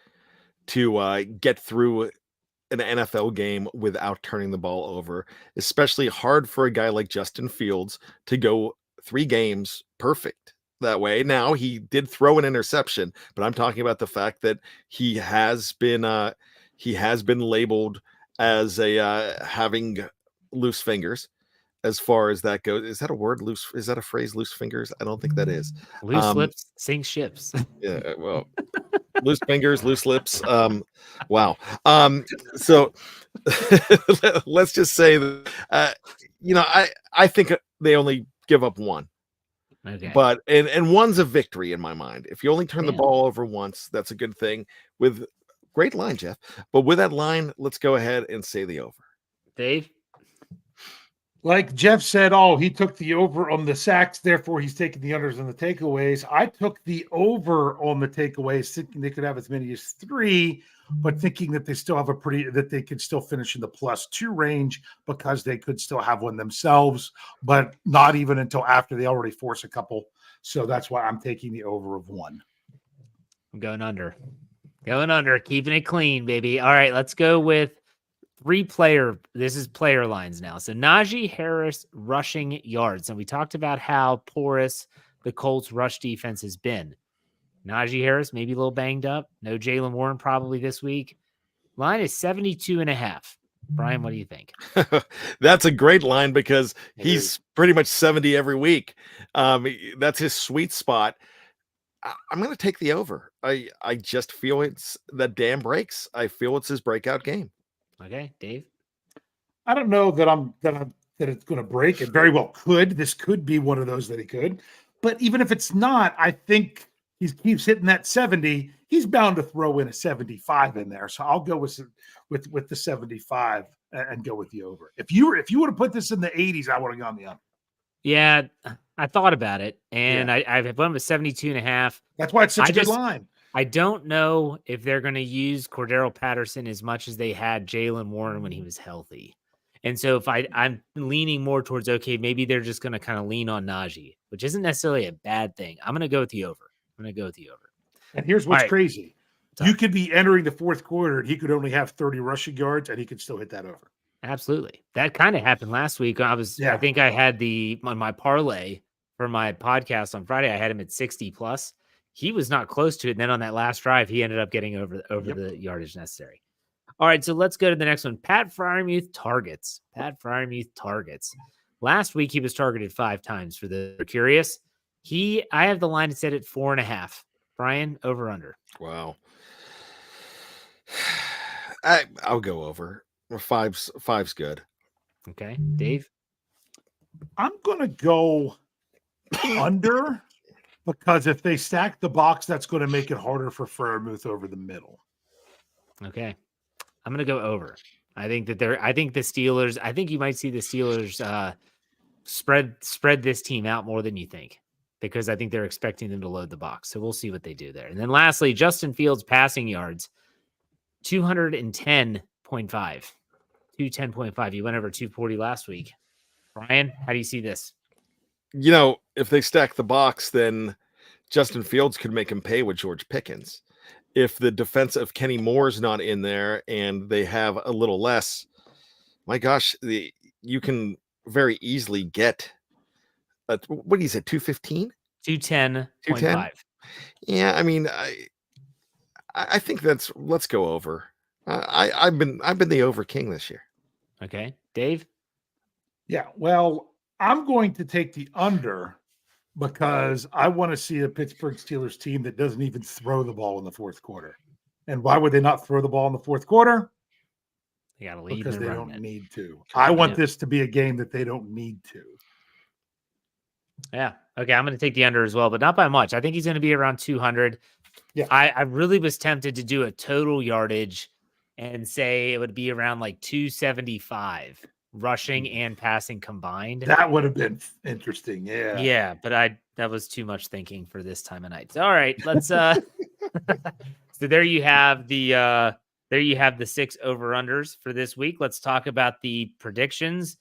to get through an NFL game without turning the ball over, especially hard for a guy like Justin Fields to go 3 games perfect that way. Now, he did throw an interception, but I'm talking about the fact that he has been labeled as having loose fingers. As far as that goes, is that a word? Loose? Is that a phrase? Loose fingers? I don't think that is. Loose lips sink ships. Yeah, well, loose fingers, loose lips. Wow. So let's just say that I think they only give up 1. Okay. But and 1's a victory in my mind. If you only turn the ball over once, that's a good thing. With great line, Jeff. But with that line, let's go ahead and say the over. Dave? Like Jeff said, he took the over on the sacks, therefore he's taking the unders on the takeaways. I took the over on the takeaways, thinking they could have as many as 3, but thinking that they still have that they could still finish in the +2 range because they could still have one themselves, but not even until after they already force a couple. So that's why I'm taking the over of 1. I'm going under, keeping it clean, baby. All right, let's go with 3 player. This is player lines now. So Najee Harris rushing yards. And we talked about how porous the Colts rush defense has been. Najee Harris, maybe a little banged up. No Jaylen Warren probably this week. Line is 72.5. Brian, what do you think? That's a great line because he's pretty much 70 every week. That's his sweet spot. I'm going to take the over. I just feel it's that dam breaks. I feel it's his breakout game. Okay, Dave. I don't know that it's going to break. It very well could. This could be one of those that he could. But even if it's not, I think he keeps hitting that 70. He's bound to throw in a 75 in there. So I'll go with the 75 and go with the over. If you would have put this in the 80s, I would have gone the under. Yeah, I thought about it, and I went with 72.5. That's why it's such a good line. I don't know if they're going to use Cordero Patterson as much as they had Jaylen Warren when he was healthy. And so if I'm leaning more towards, okay, maybe they're just going to kind of lean on Najee, which isn't necessarily a bad thing. I'm going to go with the over. And here's what's crazy. You could be entering the 4th quarter and he could only have 30 rushing yards and he could still hit that over. Absolutely. That kind of happened last week. I think I had on my parlay for my podcast on Friday, I had him at 60 plus. He was not close to it. And then on that last drive, he ended up getting over the yardage necessary. All right, so let's go to the next one. Pat Freiermuth targets. Last week, he was targeted 5 times for the curious. I have the line set at 4.5. Brian, over under. Wow. I'll go over. 5's good. Okay, Dave. I'm gonna go under. Because if they stack the box, that's going to make it harder for Freiermuth over the middle. Okay. I'm going to go over. I think the Steelers, I think you might see the Steelers spread this team out more than you think, because I think they're expecting them to load the box. So we'll see what they do there. And then lastly, Justin Fields passing yards, 210.5. 210.5. You went over 240 last week. Brian, how do you see this? If they stack the box, then Justin Fields could make him pay with George Pickens. If the defense of Kenny Moore's not in there and they have a little less, my gosh, you can very easily get what he said, 215? 210.5. Yeah, I mean, I think let's go over. I've been the over king this year. Okay. Dave? Yeah, well, I'm going to take the under because I want to see a Pittsburgh Steelers team that doesn't even throw the ball in the fourth quarter. And why would they not throw the ball in the fourth quarter? They got to lead. Because they don't need to. I want this to be a game that they don't need to. Yeah. Okay. I'm going to take the under as well, but not by much. I think he's going to be around 200. Yeah. I really was tempted to do a total yardage and say it would be around like 275 rushing and passing combined. That would have been interesting. Yeah. Yeah. But that was too much thinking for this time of night. So, all right, let's, so there you have the 6 over-unders for this week. Let's talk about the predictions.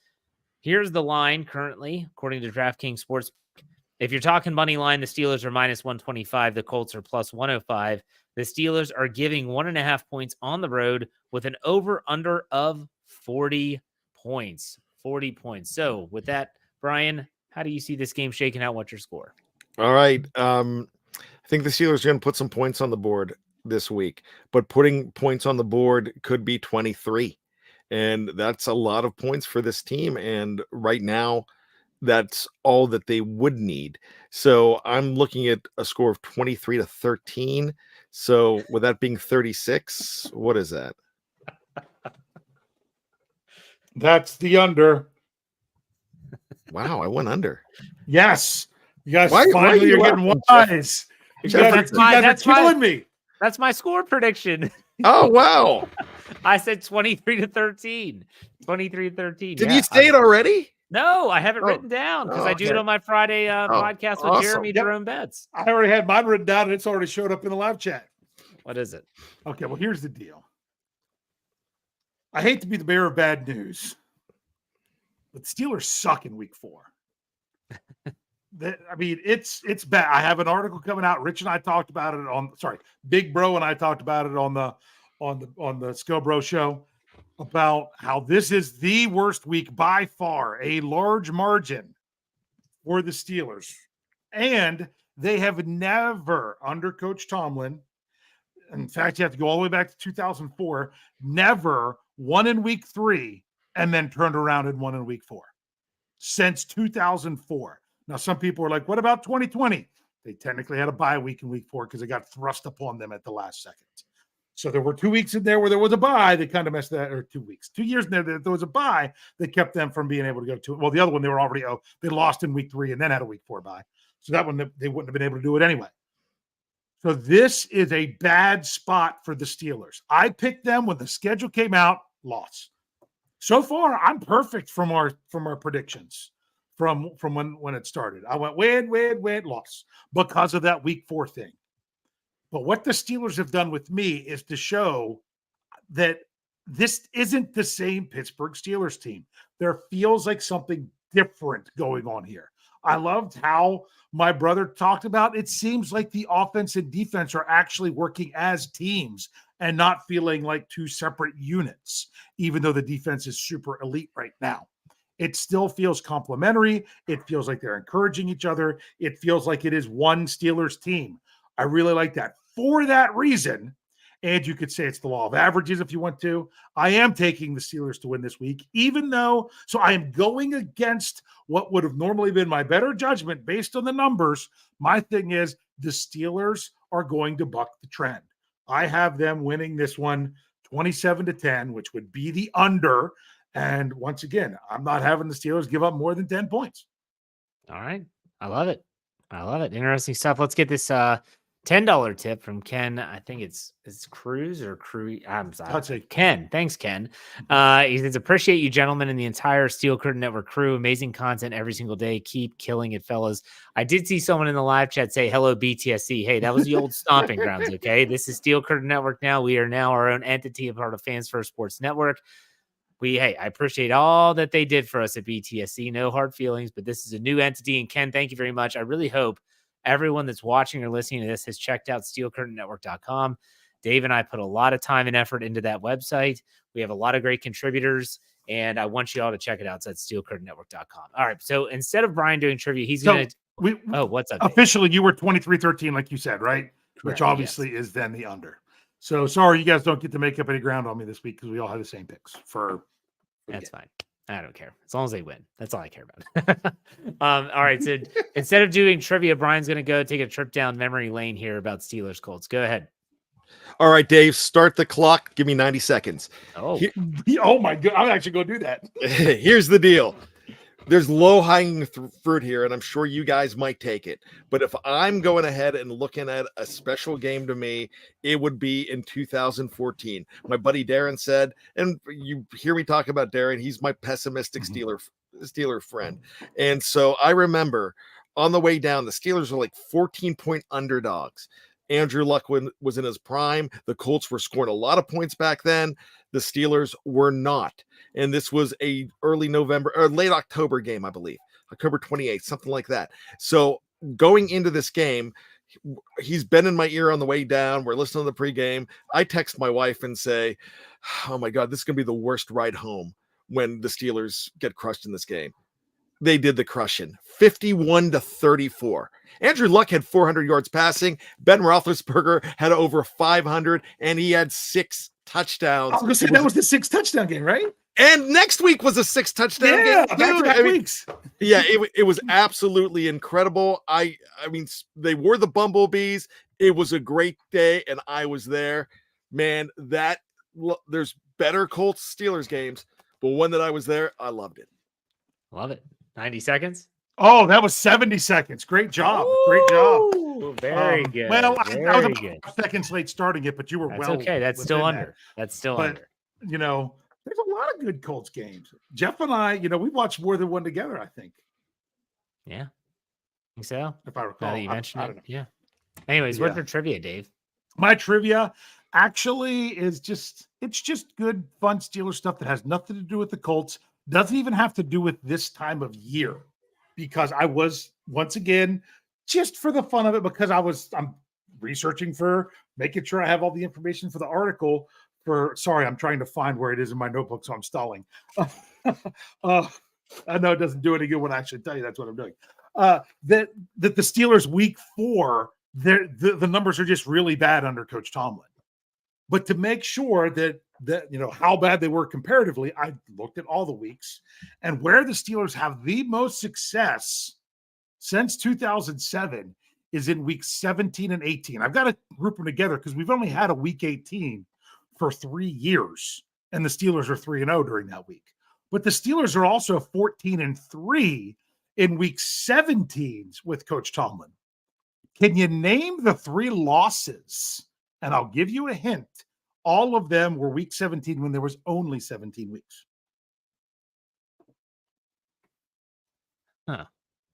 Here's the line currently, according to DraftKings Sports. If you're talking money line, the Steelers are minus 125. The Colts are plus 105. The Steelers are giving 1.5 points on the road with an over-under of 40 points. 40 points. So with that, Brian, how do you see this game shaking out? What's your score? All right. I think the Steelers are going to put some points on the board this week, but putting points on the board could be 23. And that's a lot of points for this team. And right now, that's all that they would need. So I'm looking at a score of 23-13. So with that being 36, what is that? That's the under. Wow, I went under. Yes. You guys Why finally are getting wise. You guys are killing me. That's my score prediction. Oh, wow. I said 23-13. 23-13. Did you say it already? No, I have it written down because I do it on my Friday podcast with Jeremy Jerome Betts. I already had mine written down and it's already showed up in the live chat. What is it? Okay, well, here's the deal. I hate to be the bearer of bad news, but the Steelers suck in week 4. It's bad. I have an article coming out. Rich and I talked about it Big Bro and I talked about it on the Scobro show about how this is the worst week by far, a large margin for the Steelers. And they have never, under Coach Tomlin, in fact, you have to go all the way back to 2004, never won in week 3 and then turned around and won in week 4 since 2004. Now, some people are like, what about 2020? They technically had a bye week in week 4 because it got thrust upon them at the last second. So there were 2 weeks in there where there was a bye that kind of messed that, or 2 weeks, 2 years in there that there was a bye that kept them from being able to go to it. Well, the other one, they were already, they lost in week 3 and then had a week 4 bye. So that one, they wouldn't have been able to do it anyway. So this is a bad spot for the Steelers. I picked them when the schedule came out, loss. So far, I'm perfect from our predictions from when it started. I went win, loss because of that week 4 thing. But what the Steelers have done with me is to show that this isn't the same Pittsburgh Steelers team. There feels like something different going on here. I loved how my brother talked about it. Seems like the offense and defense are actually working as teams and not feeling like 2 separate units, even though the defense is super elite right now. It still feels complementary. It feels like they're encouraging each other. It feels like it is one Steelers team. I really like that. For that reason, and you could say it's the law of averages if you want to, I am taking the Steelers to win this week, even though, so I am going against what would have normally been my better judgment based on the numbers. My thing is the Steelers are going to buck the trend. I have them winning this one 27-10, which would be the under. And once again, I'm not having the Steelers give up more than 10 points. All right. I love it. Interesting stuff. Let's get this $10 tip from Ken. I think it's Cruz or Crew. I'm sorry. I'd say Ken. Thanks, Ken. He says, appreciate you gentlemen and the entire Steel Curtain Network crew. Amazing content every single day. Keep killing it, fellas. I did see someone in the live chat say, hello, BTSC. Hey, that was the old stomping grounds. Okay. This is Steel Curtain Network now. We are now our own entity, a part of Fans First Sports Network. I appreciate all that they did for us at BTSC. No hard feelings, but this is a new entity. And Ken, thank you very much. I really hope everyone that's watching or listening to this has checked out steelcurtainnetwork.com. Dave and I put a lot of time and effort into that website. We have a lot of great contributors, and I want you all to check it out. It's at steelcurtainnetwork.com. All right. So instead of Brian doing trivia, he's going to. What's up? Officially, you were 23-13, like you said, right? Correct, Which obviously is then the under. So sorry, you guys don't get to make up any ground on me this week because we all have the same picks for That's fine. I don't care. As long as they win. That's all I care about. All right. So instead of doing trivia, Brian's going to go take a trip down memory lane here about Steelers Colts. Go ahead. All right, Dave, start the clock. Give me 90 seconds. Oh, oh my God. I'm actually going to do that. Here's the deal. There's low-hanging fruit here, and I'm sure you guys might take it. But if I'm going ahead and looking at a special game to me, it would be in 2014. My buddy Darren said, and you hear me talk about Darren, he's my pessimistic Steeler friend. And so I remember on the way down, the Steelers were like 14-point underdogs. Andrew Luck was in his prime. The Colts were scoring a lot of points back then. The Steelers were not. And this was a early November or late October game, I believe, October 28th, something like that. So going into this game, he's been in my ear on the way down. We're listening to the pregame. I text my wife and say, oh my God, this is going to be the worst ride home when the Steelers get crushed in this game. They did the crushing, 51-34. Andrew Luck had 400 yards passing. Ben Roethlisberger had over 500, and he had 6 touchdowns. I was going to say that was the 6 touchdown game, right? And next week was a 6 touchdown game. Back-to-back weeks. Yeah, it was absolutely incredible. I mean, they were the Bumblebees. It was a great day, and I was there. Man, there's better Colts Steelers games, but one that I was there, I loved it. Love it. 90 seconds. Oh, that was 70 seconds. Great job. Ooh, Great job. Very good. Well, I was very good. good. Seconds late starting it, but you were That's well. okay. That's still within under. That's still But, under. You know, there's a lot of good Colts games. Jeff and I, we watched more than one together, I think. Yeah. Think so? If I recall. Now that you mentioned I it. don't know. Yeah. Anyways, what's your trivia, Dave? My trivia actually is it's just good, fun Steelers stuff that has nothing to do with the Colts. Doesn't even have to do with this time of year, because I was, once again, just for the fun of it, because I'm researching for making sure I have all the information for the article I'm trying to find where it is in my notebook, so I'm stalling. I know it doesn't do any good when I actually tell you that's what I'm doing. That the Steelers week 4, the numbers are just really bad under Coach Tomlin. But to make sure that how bad they were comparatively, I looked at all the weeks, and where the Steelers have the most success since 2007 is in weeks 17 and 18. I've got to group them together because we've only had a week 18 for 3 years, and the Steelers are 3-0 during that week. But the Steelers are also 14-3 in week 17 with Coach Tomlin. Can you name the 3 losses? And I'll give you a hint. All of them were week 17 when there was only 17 weeks. Huh.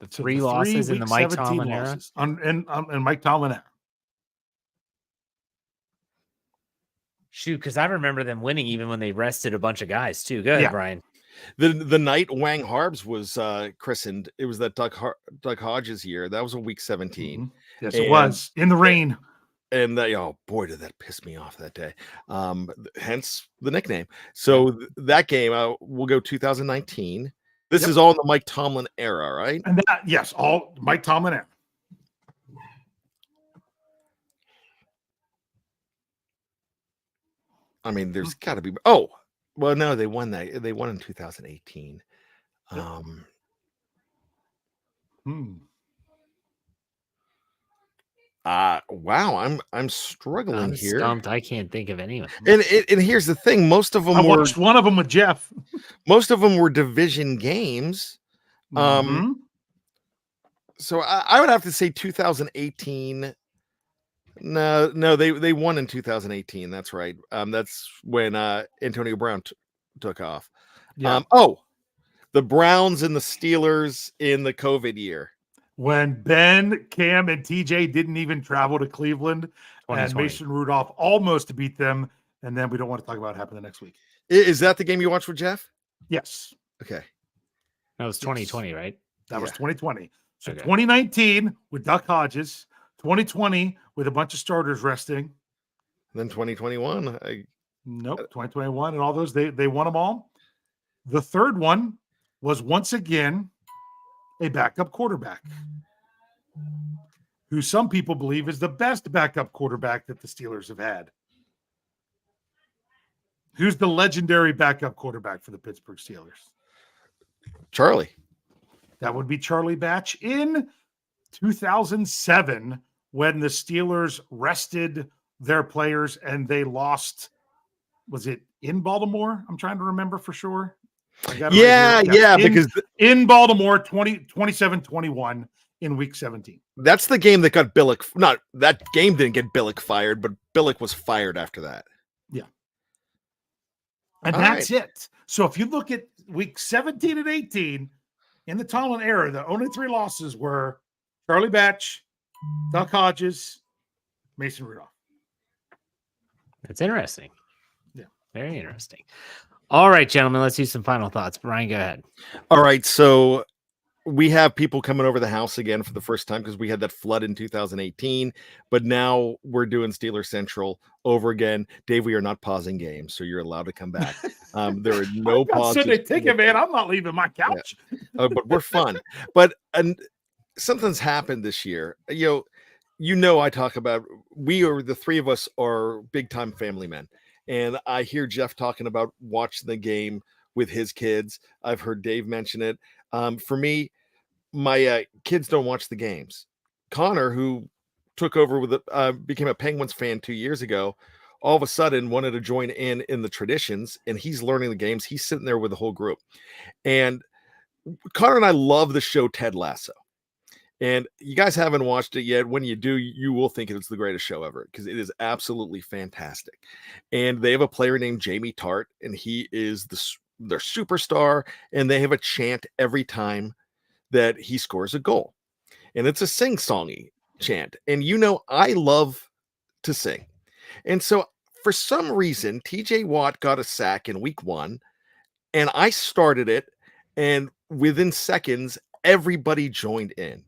The 3 losses in the Mike Tomlin era? And Mike Tomlin era. Shoot, because I remember them winning even when they rested a bunch of guys, too. Go ahead, Brian. The night Wang Harbs was christened, it was that Doug Hodges year. That was a week 17. Mm-hmm. Yes, it was. In the rain. And oh boy, did that piss me off that day. Hence the nickname. So that game, we'll go 2019. This is all in the Mike Tomlin era, right? And yes, all Mike Tomlin era. I mean, there's got to be. Oh, well, no, they won that. They won in 2018. Wow, I'm struggling here. Stumped. I can't think of anyone. And here's the thing: most of them I watched one of them with Jeff. Most of them were division games. So I would have to say 2018. No, they won in 2018. That's right. That's when Antonio Brown took off. Yeah. The Browns and the Steelers in the COVID year. When Ben, Cam, and TJ didn't even travel to Cleveland, and Mason Rudolph almost beat them, and then we don't want to talk about what happened the next week. Is that the game you watched with Jeff? Yes. Okay. That was 2020, right? That was 2020. So 2019 with Duck Hodges, 2020 with a bunch of starters resting. And then 2021. Nope, 2021 and all those, they won them all. The third one was once again a backup quarterback who some people believe is the best backup quarterback that the Steelers have had. Who's the legendary backup quarterback for the Pittsburgh Steelers? Charlie. That would be Charlie Batch in 2007 when the Steelers rested their players and they lost. Was it in Baltimore? I'm trying to remember for sure. Because in Baltimore, 27-21 in week 17. That's the game that got Billick. Not that game didn't get Billick fired, but Billick was fired after that. Yeah. And that's it. So if you look at week 17 and 18 in the Tomlin era, the only 3 losses were Charlie Batch, Duck Hodges, Mason Rudolph. That's interesting. Yeah. Very interesting. All right, gentlemen, let's do some final thoughts. Brian, go ahead. All right. So we have people coming over the house again for the first time because we had that flood in 2018, but now we're doing Steeler Central over again. Dave, we are not pausing games, so you're allowed to come back. There are no pauses. Sunday ticket, man. I'm not leaving my couch. Yeah. But we're fun. But something's happened this year. You know, I talk about the 3 of us are big time family men. And I hear Jeff talking about watching the game with his kids. I've heard Dave mention it. For me, my kids don't watch the games. Connor, who took over with became a Penguins fan 2 years ago, all of a sudden wanted to join in the traditions, and he's learning the games. He's sitting there with the whole group. And Connor and I love the show Ted Lasso. And you guys haven't watched it yet. When you do, you will think it's the greatest show ever because it is absolutely fantastic. And they have a player named Jamie Tart, and he is their superstar. And they have a chant every time that he scores a goal. And it's a sing-songy chant. And I love to sing. And so for some reason, TJ Watt got a sack in week 1, and I started it. And within seconds, everybody joined in.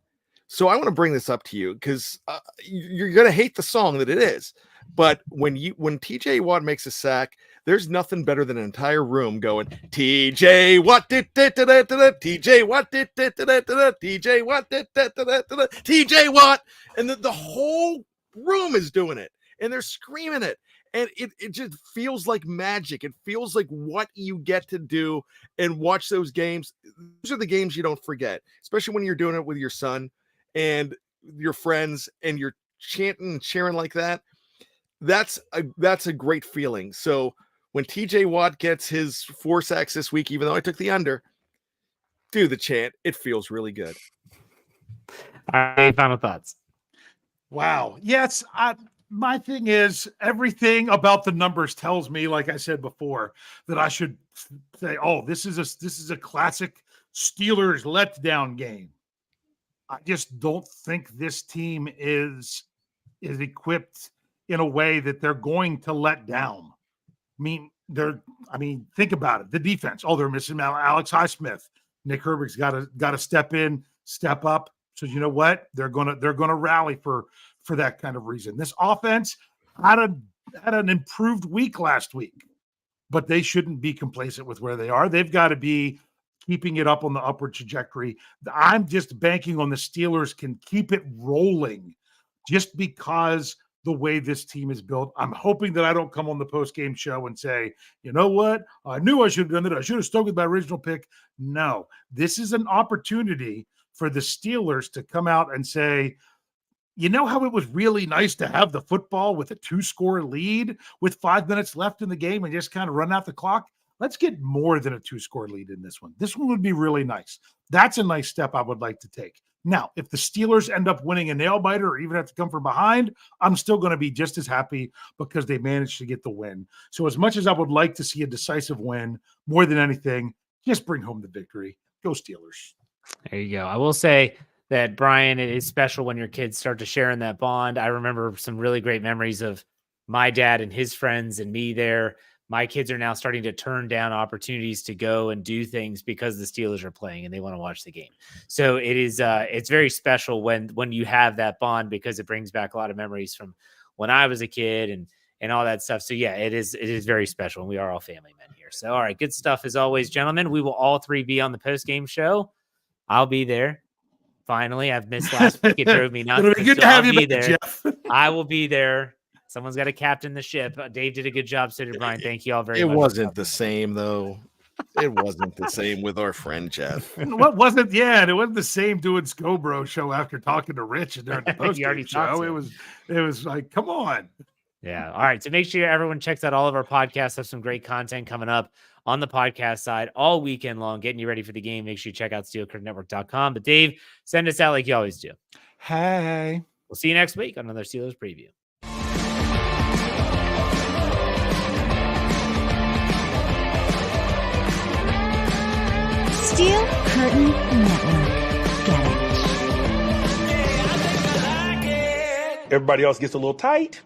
So I want to bring this up to you because you're going to hate the song that it is. But when TJ Watt makes a sack, there's nothing better than an entire room going, TJ Watt, TJ Watt, TJ Watt, TJ Watt. And the whole room is doing it. And they're screaming it. And it just feels like magic. It feels like what you get to do and watch those games. Those are the games you don't forget, especially when you're doing it with your son and your friends and you're chanting and cheering like that. That's a great feeling. So when TJ Watt gets his 4 sacks this week, even though I took the under, do the chant. It feels really good. All right, final thoughts. Wow. Yes. My thing is everything about the numbers tells me, like I said before, that I should say, oh, this is a classic Steelers letdown game. I just don't think this team is equipped in a way that they're going to let down. Think about it. The defense. Oh, they're missing Alex Highsmith. Nick Herbig's got to step in, step up. So you know what? They're gonna rally for that kind of reason. This offense had an improved week last week, but they shouldn't be complacent with where they are. They've got to be keeping it up on the upward trajectory. I'm just banking on the Steelers can keep it rolling just because the way this team is built. I'm hoping that I don't come on the post-game show and say, you know what? I knew I should have done it. I should have stuck with my original pick. No, this is an opportunity for the Steelers to come out and say, you know how it was really nice to have the football with a 2-score lead with 5 minutes left in the game and just kind of run out the clock? Let's get more than a 2-score lead in this one. This one would be really nice. That's a nice step I would like to take. Now, if the Steelers end up winning a nail-biter or even have to come from behind, I'm still going to be just as happy because they managed to get the win. So as much as I would like to see a decisive win, more than anything, just bring home the victory. Go Steelers. There you go. I will say that, Brian, it is special when your kids start to share in that bond. I remember some really great memories of my dad and his friends and me there. My kids are now starting to turn down opportunities to go and do things because the Steelers are playing and they want to watch the game. So it is, it's very special when you have that bond because it brings back a lot of memories from when I was a kid and all that stuff. So yeah, it is very special. And we are all family men here. So, all right, good stuff as always, gentlemen. We will all 3 be on the post-game show. I'll be there. Finally, I've missed last week. It drove me nuts. Good to have you back, there. Jeff. I will be there. Someone's got to captain the ship. Dave did a good job. So did Brian. Thank you all very much. It wasn't the same, though. It wasn't the same with our friend Jeff. What wasn't? Yeah, and it wasn't the same doing Scobro show after talking to Rich and during the post show. It was like, come on. Yeah. All right. So make sure everyone checks out all of our podcasts. Have some great content coming up on the podcast side all weekend long, getting you ready for the game. Make sure you check out SteelCurtainNetwork.com. But Dave, send us out like you always do. Hey. We'll see you next week on another Steelers preview. Steel Curtain Network. Get it. Everybody else gets a little tight.